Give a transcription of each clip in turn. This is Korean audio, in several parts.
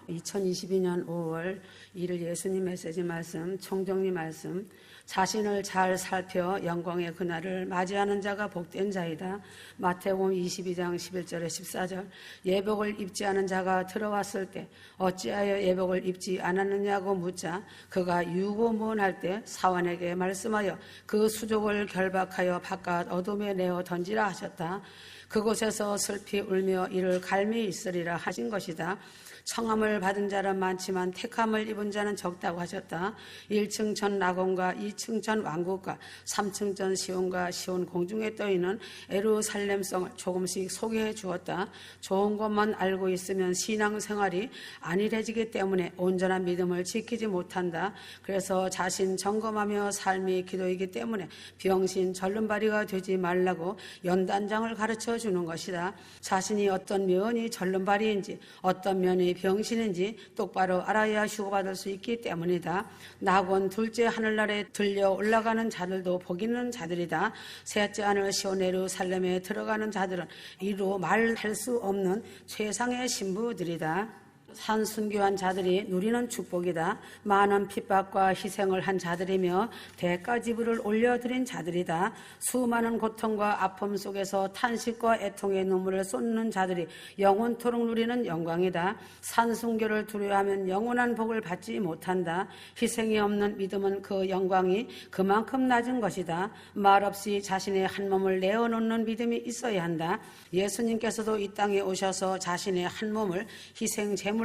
2022년 5월 1일 예수님 메시지 말씀, 총정리 말씀. 자신을 잘 살펴 영광의 그날을 맞이하는 자가 복된 자이다. 마태복음 22장 11절에 14절. 예복을 입지 않은 자가 들어왔을 때 어찌하여 예복을 입지 않았느냐고 묻자 그가 유고문할 때 사환에게 말씀하여 그 수족을 결박하여 바깥 어둠에 내어 던지라 하셨다. 그곳에서 슬피 울며 이를 갈미 있으리라 하신 것이다. 청함을 받은 자는 많지만 택함을 입은 자는 적다고 하셨다. 1층 전 낙원과 2층 전 왕국과 3층 전 시온과 시온 공중에 떠있는 예루살렘성을 조금씩 소개해 주었다. 좋은 것만 알고 있으면 신앙생활이 안일해지기 때문에 온전한 믿음을 지키지 못한다. 그래서 자신 점검하며 삶이 기도이기 때문에 병신 절름발이가 되지 말라고 연단장을 가르쳐 주는 것이다. 자신이 어떤 면이 절름발이인지 어떤 면이 병신인지 똑바로 알아야 휴거받을 수 있기 때문이다. 낙원 둘째 하늘나라에 들려 올라가는 자들도 복 있는 자들이다. 셋째 하늘 시온 예루살렘에 들어가는 자들은 이루 말할 수 없는 최상의 신부들이다. 산순교한 자들이 누리는 축복이다. 많은 핍박과 희생을 한 자들이며 대가 지불을 올려드린 자들이다. 수많은 고통과 아픔 속에서 탄식과 애통의 눈물을 쏟는 자들이 영원토록 누리는 영광이다. 산순교를 두려워하면 영원한 복을 받지 못한다. 희생이 없는 믿음은 그 영광이 그만큼 낮은 것이다. 말없이 자신의 한 몸을 내어놓는 믿음이 있어야 한다. 예수님께서도 이 땅에 오셔서 자신의 한 몸을 희생 제물로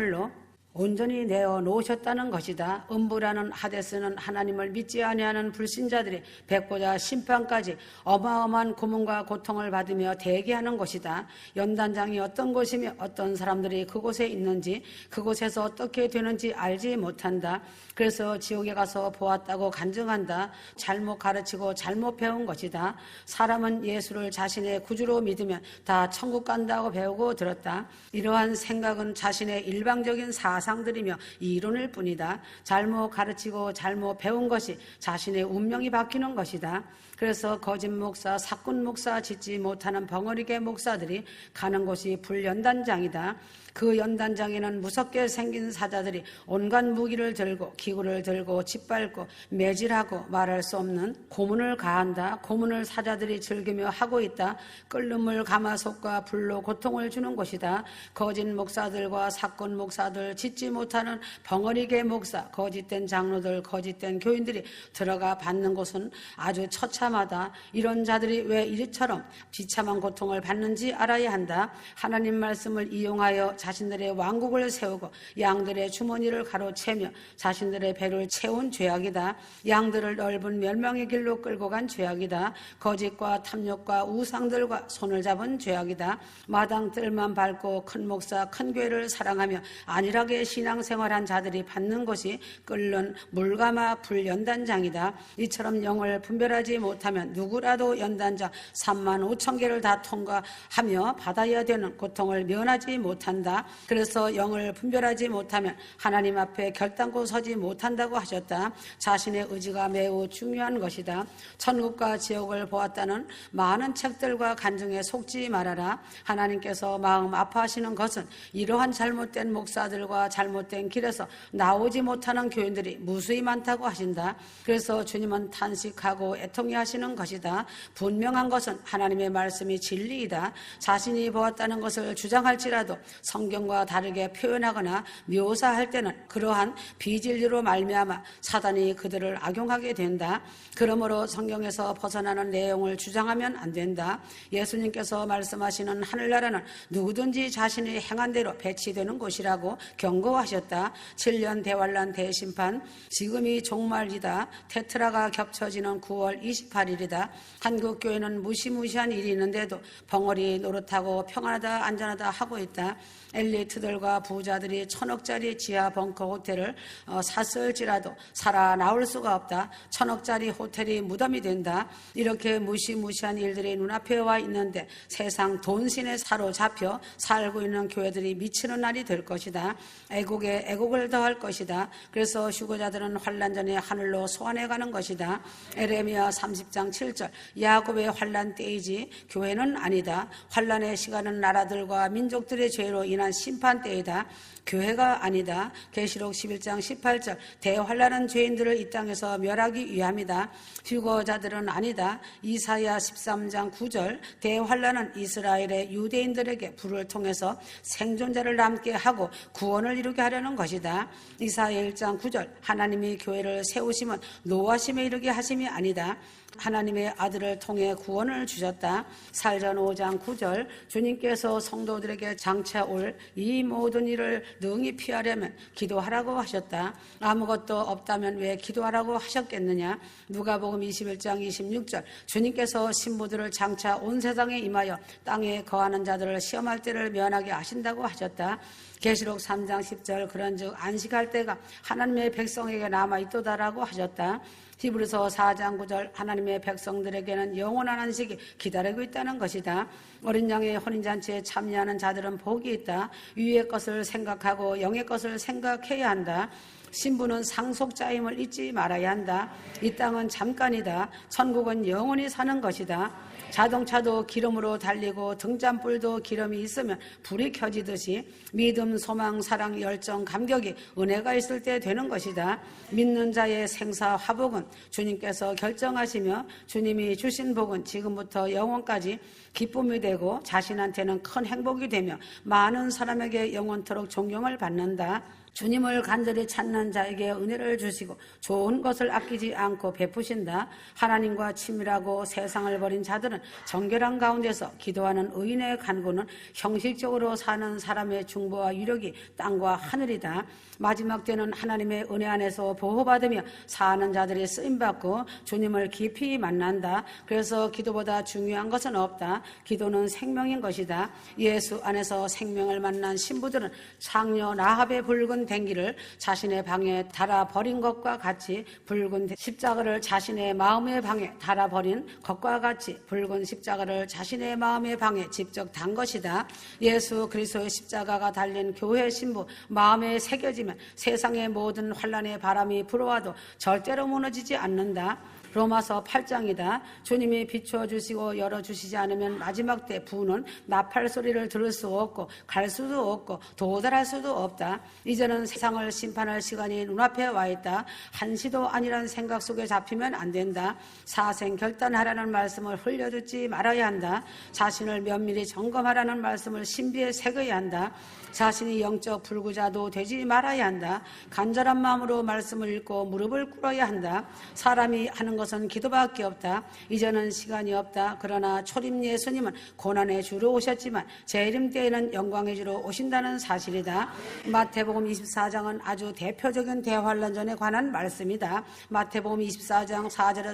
온전히 내어 놓으셨다는 것이다. 음부라는 하데스는 하나님을 믿지 아니하는 불신자들이 백보자 심판까지 어마어마한 고문과 고통을 받으며 대기하는 것이다. 연단장이 어떤 곳이며 어떤 사람들이 그곳에 있는지 그곳에서 어떻게 되는지 알지 못한다. 그래서 지옥에 가서 보았다고 간증한다. 잘못 가르치고 잘못 배운 것이다. 사람은 예수를 자신의 구주로 믿으면 다 천국 간다고 배우고 들었다. 이러한 생각은 자신의 일방적인 사상들이며 이론일 뿐이다. 잘못 가르치고 잘못 배운 것이 자신의 운명이 바뀌는 것이다. 그래서 거짓 목사, 사꾼 목사 짓지 못하는 벙어리계 목사들이 가는 곳이 불연단장이다. 그 연단장에는 무섭게 생긴 사자들이 온갖 무기를 들고 기구를 들고 짓밟고 매질하고 말할 수 없는 고문을 가한다. 고문을 사자들이 즐기며 하고 있다. 끓는 물 가마솥과 불로 고통을 주는 곳이다. 거짓 목사들과 사꾼 목사들, 짓지 못하는 벙어리계 목사, 거짓된 장로들, 거짓된 교인들이 들어가 받는 곳은 아주 처참하다. 이런 자들이 왜 이처럼 비참한 고통을 받는지 알아야 한다. 하나님 말씀을 이용하여 자신들의 왕국을 세우고 양들의 주머니를 가로채며 자신들의 배를 채운 죄악이다. 양들을 넓은 멸망의 길로 끌고 간 죄악이다. 거짓과 탐욕과 우상들과 손을 잡은 죄악이다. 마당들만 밟고 큰 목사, 큰 교회를 사랑하며 안일하게 신앙생활한 자들이 받는 것이 끓는 물가마 불연단장이다. 이처럼 영을 분별하지 못하면 누구라도 연단장 35,000개를 다 통과하며 받아야 되는 고통을 면하지 못한다. 그래서 영을 분별하지 못하면 하나님 앞에 결단코 서지 못한다고 하셨다. 자신의 의지가 매우 중요한 것이다. 천국과 지옥을 보았다는 많은 책들과 간증에 속지 말아라. 하나님께서 마음 아파하시는 것은 이러한 잘못된 목사들과 잘못된 길에서 나오지 못하는 교인들이 무수히 많다고 하신다. 그래서 주님은 탄식하고 애통해 하시는 것이다. 분명한 것은 하나님의 말씀이 진리이다. 자신이 보았다는 것을 주장할지라도 성경과 다르게 표현하거나 묘사할 때는 그러한 비진리로 말미암아 사단이 그들을 악용하게 된다. 그러므로 성경에서 벗어나는 내용을 주장하면 안 된다. 예수님께서 말씀하시는 하늘나라는 누구든지 자신이 행한 대로 배치되는 곳이라고 경고하셨다. 7년 대환란 대심판, 지금이 종말이다. 테트라가 겹쳐지는 9월 28일이다. 한국교회는 무시무시한 일이 있는데도 벙어리 노릇하고 평안하다 안전하다 하고 있다. 엘리트들과 부자들이 1,000억짜리 지하 벙커 호텔을 샀을지라도 살아나올 수가 없다. 1,000억짜리 호텔이 무덤이 된다. 이렇게 무시무시한 일들이 눈앞에 와 있는데 세상 돈신에 사로잡혀 살고 있는 교회들이 미치는 날이 될 것이다. 애국에 애국을 더할 것이다. 그래서 휴거자들은 환난 전에 하늘로 소환해가는 것이다. 에레미야 30장 7절 야곱의 환난 때이지 교회는 아니다. 환난의 시간은 나라들과 민족들의 죄로 인한 심판 때이다. 교회가 아니다. 계시록 11장 18절 대환란은 죄인들을 이 땅에서 멸하기 위함이다. 휴거자들은 아니다. 이사야 13장 9절 대환란은 이스라엘의 유대인들에게 불을 통해서 생존자를 남게 하고 구원을 이루게 하려는 것이다. 이사야 1장 9절 하나님이 교회를 세우심은 노하심에 이르게 하심이 아니다. 하나님의 아들을 통해 구원을 주셨다. 살전 5장 9절 주님께서 성도들에게 장차 올 이 모든 일을 능히 피하려면 기도하라고 하셨다. 아무것도 없다면 왜 기도하라고 하셨겠느냐. 누가복음 21장 26절 주님께서 신부들을 장차 온 세상에 임하여 땅에 거하는 자들을 시험할 때를 면하게 하신다고 하셨다. 계시록 3장 10절 그런즉 안식할 때가 하나님의 백성에게 남아있도다라고 하셨다. 히브리서 4장 9절 하나님의 백성들에게는 영원한 안식이 기다리고 있다는 것이다. 어린 양의 혼인잔치에 참여하는 자들은 복이 있다. 위의 것을 생각하고 영의 것을 생각해야 한다. 신부는 상속자임을 잊지 말아야 한다. 이 땅은 잠깐이다. 천국은 영원히 사는 것이다. 자동차도 기름으로 달리고 등잔불도 기름이 있으면 불이 켜지듯이 믿음, 소망, 사랑, 열정, 감격이 은혜가 있을 때 되는 것이다. 믿는 자의 생사 화복은 주님께서 결정하시며 주님이 주신 복은 지금부터 영원까지 기쁨이 되고 자신한테는 큰 행복이 되며 많은 사람에게 영원토록 존경을 받는다. 주님을 간절히 찾는 자에게 은혜를 주시고 좋은 것을 아끼지 않고 베푸신다. 하나님과 친밀하고 세상을 버린 자들은 정결한 가운데서 기도하는 의인의 간구는 형식적으로 사는 사람의 중보와 유력이 땅과 하늘이다. 마지막 때는 하나님의 은혜 안에서 보호받으며 사는 자들이 쓰임받고 주님을 깊이 만난다. 그래서 기도보다 중요한 것은 없다. 기도는 생명인 것이다. 예수 안에서 생명을 만난 신부들은 창녀 라합의 붉은 댕기를 자신의 방에 달아버린 것과 같이 붉은 십자가를 자신의 마음의 방에 달아버린 것과 같이 붉은 십자가를 자신의 마음의 방에 직접 단 것이다. 예수 그리스도의 십자가가 달린 교회 신부 마음에 새겨지면 세상의 모든 환난의 바람이 불어와도 절대로 무너지지 않는다. 로마서 8장이다. 주님이 비춰주시고 열어주시지 않으면 마지막 때 부는 나팔 소리를 들을 수 없고 갈 수도 없고 도달할 수도 없다. 이제는 세상을 심판할 시간이 눈앞에 와 있다. 한시도 아니란 생각 속에 잡히면 안 된다. 사생 결단하라는 말씀을 흘려듣지 말아야 한다. 자신을 면밀히 점검하라는 말씀을 신비에 새겨야 한다. 자신이 영적 불구자도 되지 말아야 한다. 간절한 마음으로 말씀을 읽고 무릎을 꿇어야 한다. 사람이 하는 것은 기도밖에 없다. 이제는 시간이 없다. 그러나 초림 예수님은 고난의 주로 오셨지만 재림 때에는 영광의 주로 오신다는 사실이다. 마태복음 24장은 아주 대표적인 대환란전에 관한 말씀이다. 마태복음 24장 4절에서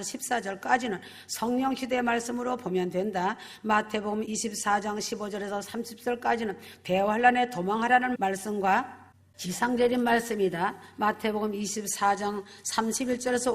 14절까지는 성령 시대 말씀으로 보면 된다. 마태복음 24장 15절에서 30절까지는 대환란의 도망하라는 말씀과 지상재림 말씀이다. 마태복음 24장 31절에서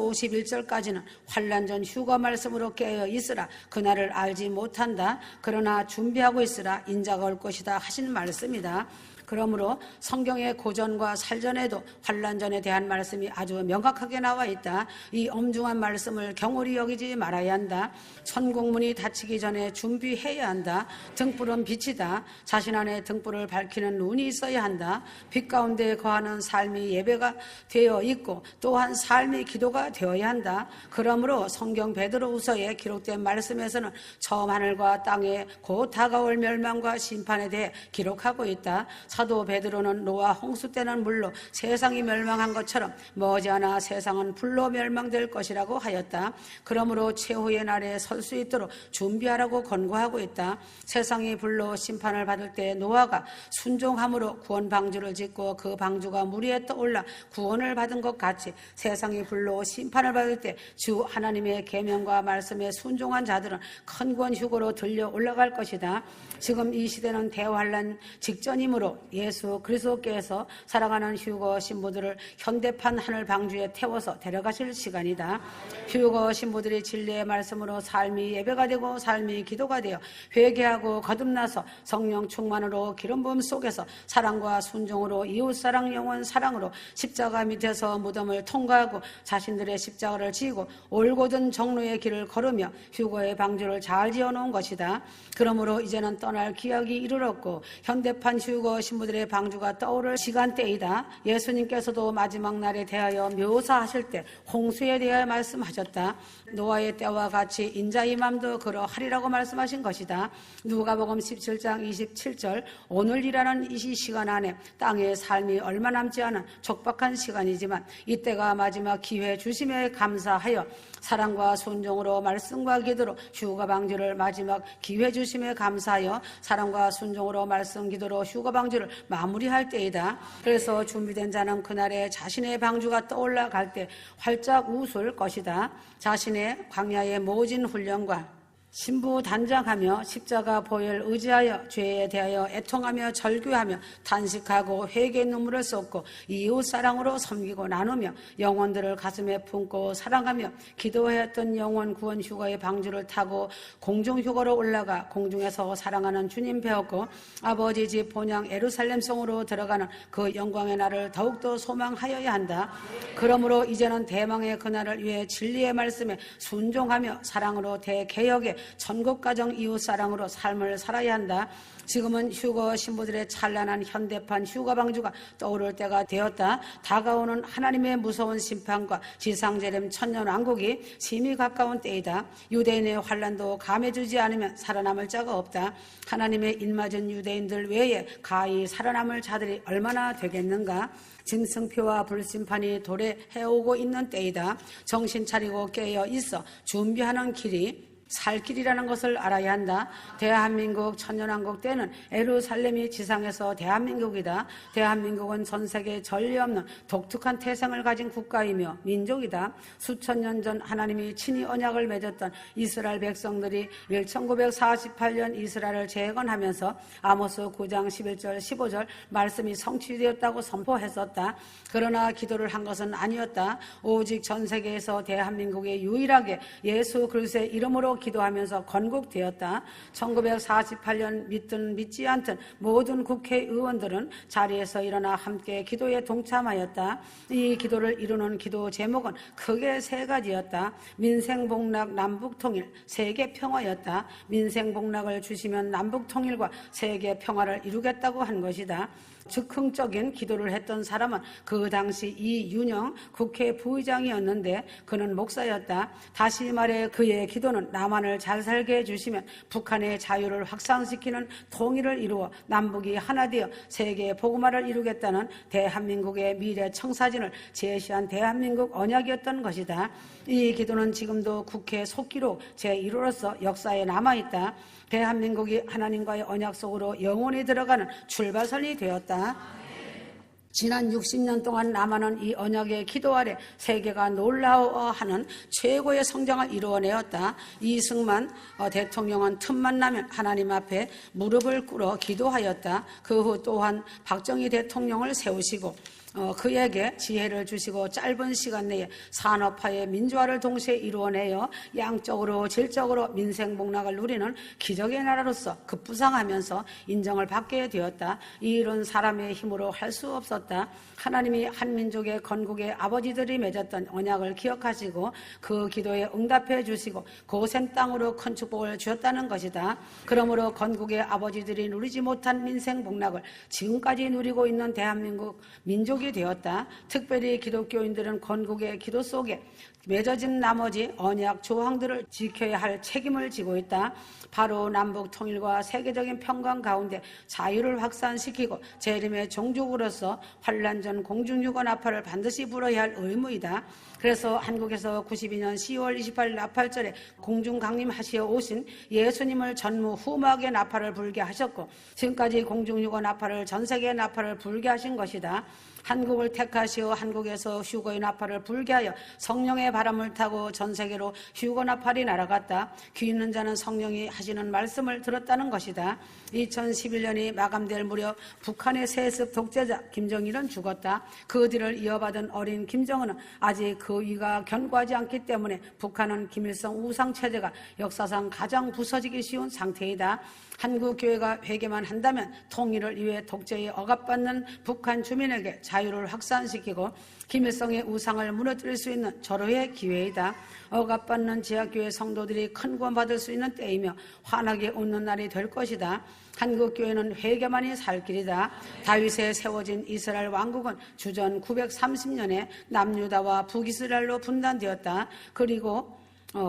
51절까지는 환난전 휴거 말씀으로 깨어 있으라. 그날을 알지 못한다. 그러나 준비하고 있으라. 인자가 올 것이다 하신 말씀이다. 그러므로 성경의 고전과 살전에도 환난전에 대한 말씀이 아주 명확하게 나와 있다. 이 엄중한 말씀을 경홀히 여기지 말아야 한다. 천국문이 닫히기 전에 준비해야 한다. 등불은 빛이다. 자신 안에 등불을 밝히는 눈이 있어야 한다. 빛 가운데 거하는 삶이 예배가 되어 있고 또한 삶이 기도가 되어야 한다. 그러므로 성경 베드로후서에 기록된 말씀에서는 처음 하늘과 땅에 곧 다가올 멸망과 심판에 대해 기록하고 있다. 사도 베드로는 노아 홍수 때는 물로 세상이 멸망한 것처럼 머지않아 세상은 불로 멸망될 것이라고 하였다. 그러므로 최후의 날에 설 수 있도록 준비하라고 권고하고 있다. 세상이 불로 심판을 받을 때 노아가 순종함으로 구원 방주를 짓고 그 방주가 물 위에 떠올라 구원을 받은 것 같이 세상이 불로 심판을 받을 때 주 하나님의 계명과 말씀에 순종한 자들은 큰 구원 휴거로 들려 올라갈 것이다. 지금 이 시대는 대환란 직전이므로 예수 그리스도께서 사랑하는 휴거 신부들을 현대판 하늘 방주에 태워서 데려가실 시간이다. 휴거 신부들이 진리의 말씀으로 삶이 예배가 되고 삶이 기도가 되어 회개하고 거듭나서 성령 충만으로 기름 부음 속에서 사랑과 순종으로 이웃사랑 영원 사랑으로 십자가 밑에서 무덤을 통과하고 자신들의 십자가를 지고 올곧은 정로의 길을 걸으며 휴거의 방주를 잘 지어놓은 것이다. 그러므로 이제는 떠날 기약이 이르렀고 현대판 휴거 신부 신부들의 방주가 떠오를 시간대이다. 예수님께서도 마지막 날에 대하여 묘사하실 때 홍수에 대하여 말씀하셨다. 노아의 때와 같이 인자의 맘도 그러하리라고 말씀하신 것이다. 누가복음 17장 27절 오늘이라는 이 시간 안에 땅의 삶이 얼마 남지 않은 촉박한 시간이지만 이때가 마지막 기회 주심에 감사하여 사랑과 순종으로 말씀과 기도로 휴가 방주를 마지막 기회 주심에 감사하여 사랑과 순종으로 말씀 기도로 휴가 방주를 마무리할 때이다. 그래서 준비된 자는 그날에 자신의 방주가 떠올라갈 때 활짝 웃을 것이다. 자신의 광야의 모진 훈련과 신부 단장하며 십자가 보혈 의지하여 죄에 대하여 애통하며 절규하며 탄식하고 회개의 눈물을 쏟고 이웃 사랑으로 섬기고 나누며 영혼들을 가슴에 품고 사랑하며 기도하였던 영혼 구원 휴거의 방주를 타고 공중 휴거로 올라가 공중에서 사랑하는 주님 배웠고 아버지 집 본향 예루살렘 성으로 들어가는 그 영광의 날을 더욱더 소망하여야 한다. 그러므로 이제는 대망의 그날을 위해 진리의 말씀에 순종하며 사랑으로 대개혁에 전국가정 이웃사랑으로 삶을 살아야 한다. 지금은 휴거 신부들의 찬란한 현대판 휴가 방주가 떠오를 때가 되었다. 다가오는 하나님의 무서운 심판과 지상재림 천년왕국이 심히 가까운 때이다. 유대인의 환란도 감해주지 않으면 살아남을 자가 없다. 하나님의 입맞은 유대인들 외에 가히 살아남을 자들이 얼마나 되겠는가. 짐승표와 불심판이 도래해오고 있는 때이다. 정신 차리고 깨어 있어 준비하는 길이 살 길이라는 것을 알아야 한다. 대한민국 천년왕국 때는 예루살렘이 지상에서 대한민국이다. 대한민국은 전 세계에 전례 없는 독특한 태생을 가진 국가이며 민족이다. 수천 년 전 하나님이 친히 언약을 맺었던 이스라엘 백성들이 1948년 이스라엘을 재건하면서 아모스 9장 11절 15절 말씀이 성취되었다고 선포했었다. 그러나 기도를 한 것은 아니었다. 오직 전 세계에서 대한민국이 유일하게 예수 그리스도의 이름으로 기도하면서 건국되었다. 1948년 믿든 믿지 않든 모든 국회의원들은 자리에서 일어나 함께 기도에 동참하였다. 이 기도를 이루는 기도 제목은 크게 세 가지였다. 민생복락, 남북통일, 세계평화였다. 민생복락을 주시면 남북통일과 세계평화를 이루겠다고 한 것이다. 즉흥적인 기도를 했던 사람은 그 당시 이윤영 국회 부의장이었는데 그는 목사였다. 다시 말해 그의 기도는 남한을 잘 살게 해주시면 북한의 자유를 확산시키는 통일을 이루어 남북이 하나 되어 세계 복음화를 이루겠다는 대한민국의 미래 청사진을 제시한 대한민국 언약이었던 것이다. 이 기도는 지금도 국회 속기록 제1호로서 역사에 남아있다. 대한민국이 하나님과의 언약 속으로 영원히 들어가는 출발선이 되었다. 지난 60년 동안 남한은 이 언약의 기도 아래 세계가 놀라워하는 최고의 성장을 이루어내었다. 이승만 대통령은 틈만 나면 하나님 앞에 무릎을 꿇어 기도하였다. 그 후 또한 박정희 대통령을 세우시고 그에게 지혜를 주시고 짧은 시간 내에 산업화의 민주화를 동시에 이루어내어 양적으로 질적으로 민생복락을 누리는 기적의 나라로서 급부상하면서 인정을 받게 되었다. 이 일은 사람의 힘으로 할 수 없었다. 하나님이 한 민족의 건국의 아버지들이 맺었던 언약을 기억하시고 그 기도에 응답해 주시고 고센 땅으로 큰 축복을 주었다는 것이다. 그러므로 건국의 아버지들이 누리지 못한 민생복락을 지금까지 누리고 있는 대한민국 민족이 되었다. 특별히 기독교인들은 건국의 기도 속에 맺어진 나머지 언약 조항들을 지켜야 할 책임을 지고 있다. 바로 남북 통일과 세계적인 평강 가운데 자유를 확산시키고 재림의 종족으로서 환란 전 공중유권 나팔을 반드시 불어야 할 의무이다. 그래서 한국에서 92년 10월 28일 나팔절에 공중 강림하시어 오신 예수님을 전무후무하게 나팔을 불게 하셨고 지금까지 공중유권 나팔을 전 세계의 나팔을 불게 하신 것이다. 한국을 택하시어 한국에서 휴거의 나팔을 불게 하여 성령의 바람을 타고 전 세계로 휴거 나팔이 날아갔다. 귀 있는 자는 성령이 하시는 말씀을 들었다는 것이다. 2011년이 마감될 무렵 북한의 세습 독재자 김정일은 죽었다. 그 뒤를 이어받은 어린 김정은은 아직 그 위가 견고하지 않기 때문에 북한은 김일성 우상체제가 역사상 가장 부서지기 쉬운 상태이다. 한국교회가 회개만 한다면 통일을 위해 독재에 억압받는 북한 주민에게 자유 자유를 확산시키고 김일성의 우상을 무너뜨릴 수 있는 절호의 기회이다. 억압받는 지하교회 성도들이 큰 구원받을 수 있는 때이며 환하게 웃는 날이 될 것이다. 한국교회는 회개만이 살 길이다. 다윗에 세워진 이스라엘 왕국은 주전 930년에 남유다와 북이스라엘로 분단되었다. 그리고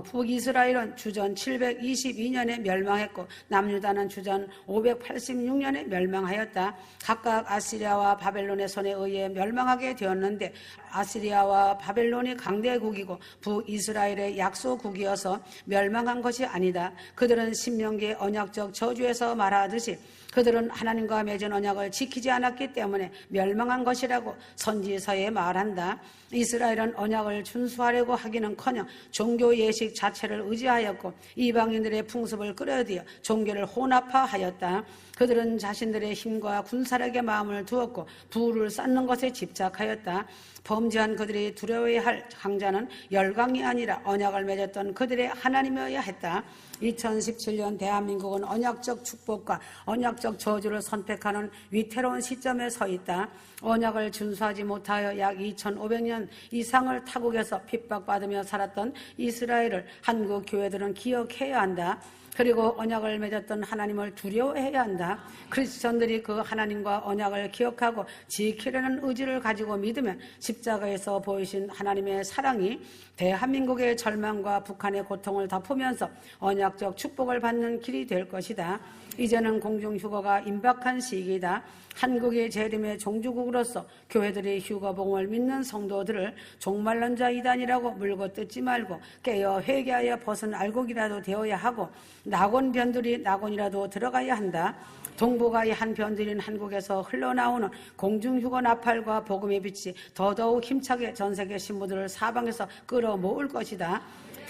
북이스라엘은 주전 722년에 멸망했고 남유다는 주전 586년에 멸망하였다. 각각 아시리아와 바벨론의 손에 의해 멸망하게 되었는데 아시리아와 바벨론이 강대국이고 북이스라엘의 약소국이어서 멸망한 것이 아니다. 그들은 신명기의 언약적 저주에서 말하듯이 그들은 하나님과 맺은 언약을 지키지 않았기 때문에 멸망한 것이라고 선지서에 말한다. 이스라엘은 언약을 준수하려고 하기는커녕 종교 예식 자체를 의지하였고 이방인들의 풍습을 끌어들여 종교를 혼합화하였다. 그들은 자신들의 힘과 군사력의 마음을 두었고 부를 쌓는 것에 집착하였다. 범죄한 그들이 두려워해야 할 강자는 열강이 아니라 언약을 맺었던 그들의 하나님이어야 했다. 2017년 대한민국은 언약적 축복과 언약적 저주를 선택하는 위태로운 시점에 서 있다. 언약을 준수하지 못하여 약 2500년 이상을 타국에서 핍박받으며 살았던 이스라엘을 한국 교회들은 기억해야 한다. 그리고 언약을 맺었던 하나님을 두려워해야 한다. 크리스천들이 그 하나님과 언약을 기억하고 지키려는 의지를 가지고 믿으면 십자가에서 보이신 하나님의 사랑이 대한민국의 절망과 북한의 고통을 덮으면서 언약적 축복을 받는 길이 될 것이다. 이제는 공중휴거가 임박한 시기이다. 한국의 재림의 종주국으로서 교회들이 휴거복음을 믿는 성도들을 종말론 자 이단이라고 물고 뜯지 말고 깨어 회개하여 벗은 알곡이라도 되어야 하고 낙원 변들이 낙원이라도 들어가야 한다. 동북아의 한 변들인 한국에서 흘러나오는 공중휴거 나팔과 복음의 빛이 더더욱 힘차게 전세계 신부들을 사방에서 끌어모을 것이다.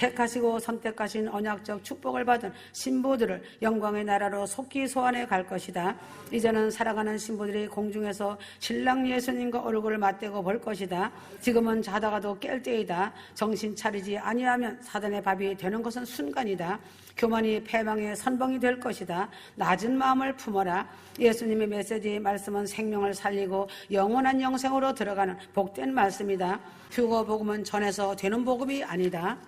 택하시고 선택하신 언약적 축복을 받은 신부들을 영광의 나라로 속히 소환해 갈 것이다. 이제는 살아가는 신부들이 공중에서 신랑 예수님과 얼굴을 맞대고 볼 것이다. 지금은 자다가도 깰 때이다. 정신 차리지 아니하면 사단의 밥이 되는 것은 순간이다. 교만이 패망의 선봉이 될 것이다. 낮은 마음을 품어라. 예수님의 메시지 말씀은 생명을 살리고 영원한 영생으로 들어가는 복된 말씀이다. 휴거 복음은 전해서 되는 복음이 아니다.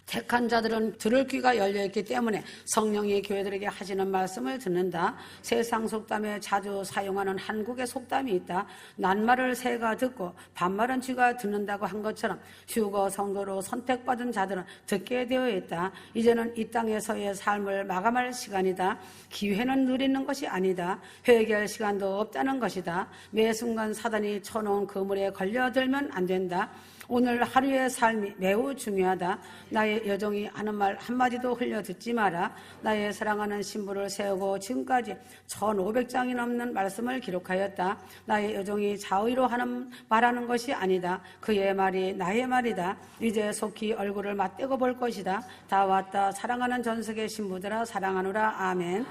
택한 자들은 들을 귀가 열려있기 때문에 성령이 교회들에게 하시는 말씀을 듣는다. 세상 속담에 자주 사용하는 한국의 속담이 있다. 낱말을 새가 듣고 반말은 쥐가 듣는다고 한 것처럼 휴거 성도로 선택받은 자들은 듣게 되어 있다. 이제는 이 땅에서의 삶을 마감할 시간이다. 기회는 누리는 것이 아니다. 회개할 시간도 없다는 것이다. 매 순간 사단이 쳐놓은 그물에 걸려들면 안 된다. 오늘 하루의 삶이 매우 중요하다. 나의 여종이 하는 말 한마디도 흘려 듣지 마라. 나의 사랑하는 신부를 세우고 지금까지 1500장이 넘는 말씀을 기록하였다. 나의 여종이 자의로 말하는 것이 아니다. 그의 말이 나의 말이다. 이제 속히 얼굴을 맞대고 볼 것이다. 다 왔다. 사랑하는 전세계 신부들아 사랑하노라. 아멘.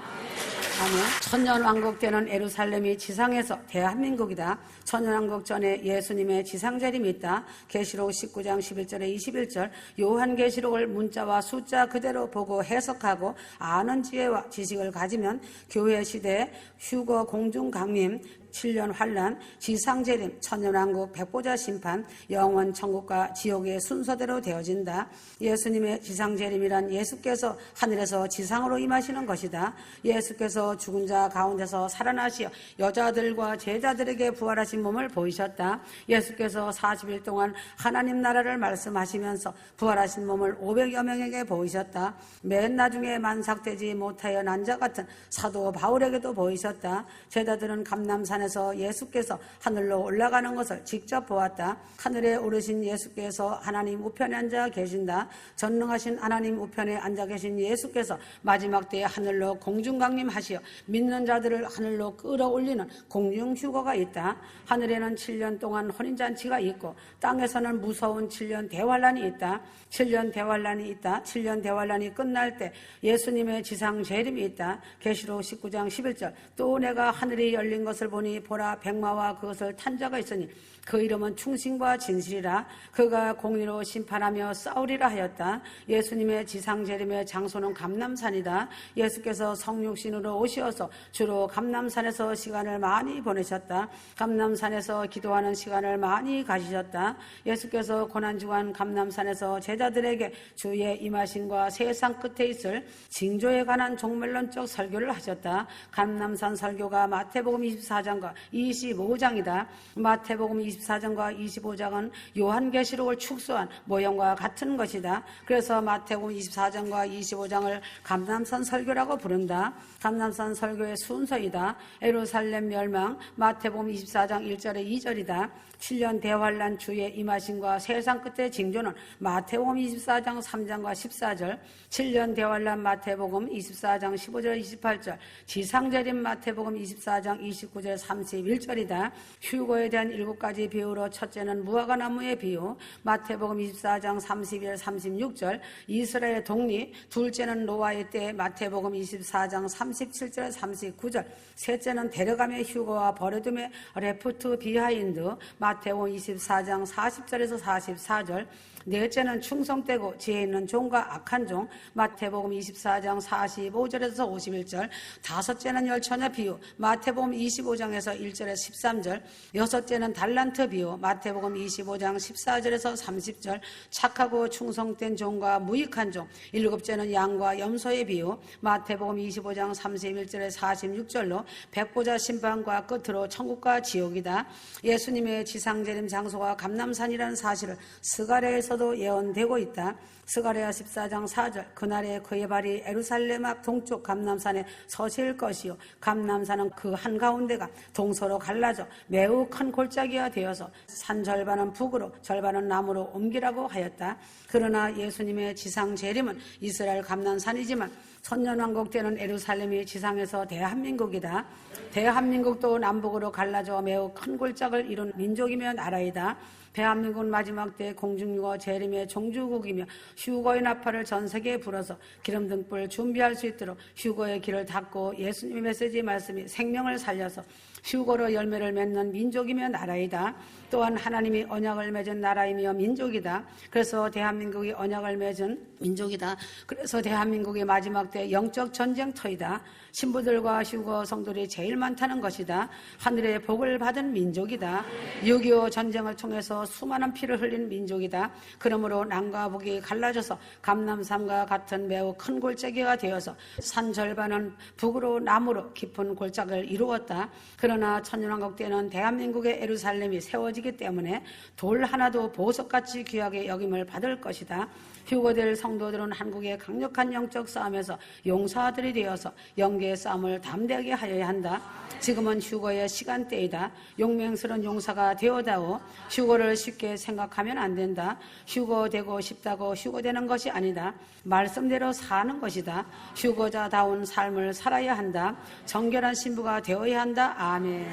아멘. 천년왕국 때는 예루살렘이 지상에서 대한민국이다. 천년왕국 전에 예수님의 지상재림이 있다. 계시록 19장 11절에 21절 요한계시록을 문자와 숫자 그대로 보고 해석하고 아는 지혜와 지식을 가지면 교회 시대 휴거 공중강림 7년 환란, 지상재림, 천년왕국, 백보자 심판, 영원 천국과 지옥의 순서대로 되어진다. 예수님의 지상재림이란 예수께서 하늘에서 지상으로 임하시는 것이다. 예수께서 죽은 자 가운데서 살아나시어 여자들과 제자들에게 부활하신 몸을 보이셨다. 예수께서 40일 동안 하나님 나라를 말씀하시면서 부활하신 몸을 500여 명에게 보이셨다. 맨 나중에 만삭되지 못하여 난 자 같은 사도 바울에게도 보이셨다. 제자들은 감람산에 예수께서 하늘로 올라가는 것을 직접 보았다. 하늘에 오르신 예수께서 하나님 우편에 앉아 계신다. 전능하신 하나님 우편에 앉아 계신 예수께서 마지막 때에 하늘로 공중강림하시어 믿는 자들을 하늘로 끌어올리는 공중휴거가 있다. 하늘에는 7년 동안 혼인잔치가 있고 땅에서는 무서운 7년 대환란이 있다. 7년 대환란이 있다. 7년 대환란이 끝날 때 예수님의 지상 재림이 있다. 계시록 19장 11절 또 내가 하늘이 열린 것을 보니 보니 보라 백마와 그것을 탄 자가 있으니 그 이름은 충신과 진실이라. 그가 공의로 심판하며 싸우리라 하였다. 예수님의 지상 재림의 장소는 감람산이다. 예수께서 성육신으로 오시어서 주로 감람산에서 시간을 많이 보내셨다. 감람산에서 기도하는 시간을 많이 가지셨다. 예수께서 고난주간 감람산에서 제자들에게 주의 임하심과 세상 끝에 있을 징조에 관한 종말론적 설교를 하셨다. 감람산 설교가 마태복음 24장과 25장이다. 마태복음 24장과 25장은 요한계시록을 축소한 모형과 같은 것이다. 그래서 마태복음 24장과 25장을 감람산 설교라고 부른다. 감람산 설교의 순서이다. 예루살렘 멸망, 마태복음 24장 1절에 2절이다. 7년 대환란 주의 임하심과 세상 끝의 징조는 마태복음 24장 3장과 14절, 7년 대환란 마태복음 24장 15절 28절, 지상재림 마태복음 24장 29절 31절이다. 휴거에 대한 7가지 비유로 첫째는 무화과나무의 비유, 마태복음 24장 31, 36절, 이스라엘의 독립, 둘째는 노아의 때, 마태복음 24장 37절 39절, 셋째는 데려감의 휴거와 버려둠의 레프트 비하인드, 마태복음 24장 40절에서 44절, 넷째는 충성되고 지혜 있는 종과 악한 종, 마태복음 24장 45절에서 51절, 다섯째는 열처녀 비유, 마태복음 25장에서 1절에서 13절, 여섯째는 달란트 비유, 마태복음 25장 14절에서 30절, 착하고 충성된 종과 무익한 종, 일곱째는 양과 염소의 비유, 마태복음 25장 31절에서 46절로 백보자 심판과 끝으로 천국과 지옥이다. 예수님의 지상재림 장소가 감람산이라는 사실을 스가랴에서도 예언되고 있다. 스가랴 14장 4절, 그날에 그의 발이 예루살렘 앞 동쪽 감람산에 서실 것이요 감람산은 그 한가운데가 동서로 갈라져 매우 큰 골짜기가 되어서 산 절반은 북으로 절반은 남으로 옮기라고 하였다. 그러나 예수님의 지상 재림은 이스라엘 감람산이지만 천년왕국 때는 예루살렘이 지상에서 대한민국이다. 대한민국도 남북으로 갈라져 매우 큰 골짜기를 이룬 민족이며 나라이다. 대한민국은 마지막 때 공중유어 재림의 종주국이며 휴거의 나팔을 전 세계에 불어서 기름등불 준비할 수 있도록 휴거의 길을 닫고 예수님의 메시지 말씀이 생명을 살려서 휴거로 열매를 맺는 민족이며 나라이다. 또한 하나님이 언약을 맺은 나라이며 민족이다. 그래서 대한민국이 언약을 맺은 민족이다. 그래서 대한민국의 마지막 때 영적 전쟁터이다. 신부들과 휴거 성도들이 제일 많다는 것이다. 하늘의 복을 받은 민족이다. 6.25 전쟁을 통해서 수많은 피를 흘린 민족이다. 그러므로 남과 북이 갈라져서 감람산과 같은 매우 큰 골짜기가 되어서 산 절반은 북으로 남으로 깊은 골짜기를 이루었다. 그러나 천년왕국 때는 대한민국의 예루살렘이 세워지기 때문에 돌 하나도 보석같이 귀하게 여김을 받을 것이다. 휴거될 성도들은 한국의 강력한 영적 싸움에서 용사들이 되어서 영계의 싸움을 담대하게 하여야 한다. 지금은 휴거의 시간대이다. 용맹스러운 용사가 되어다오. 휴거를 쉽게 생각하면 안 된다. 휴거되고 싶다고 휴거되는 것이 아니다. 말씀대로 사는 것이다. 휴거자다운 삶을 살아야 한다. 정결한 신부가 되어야 한다. 아멘.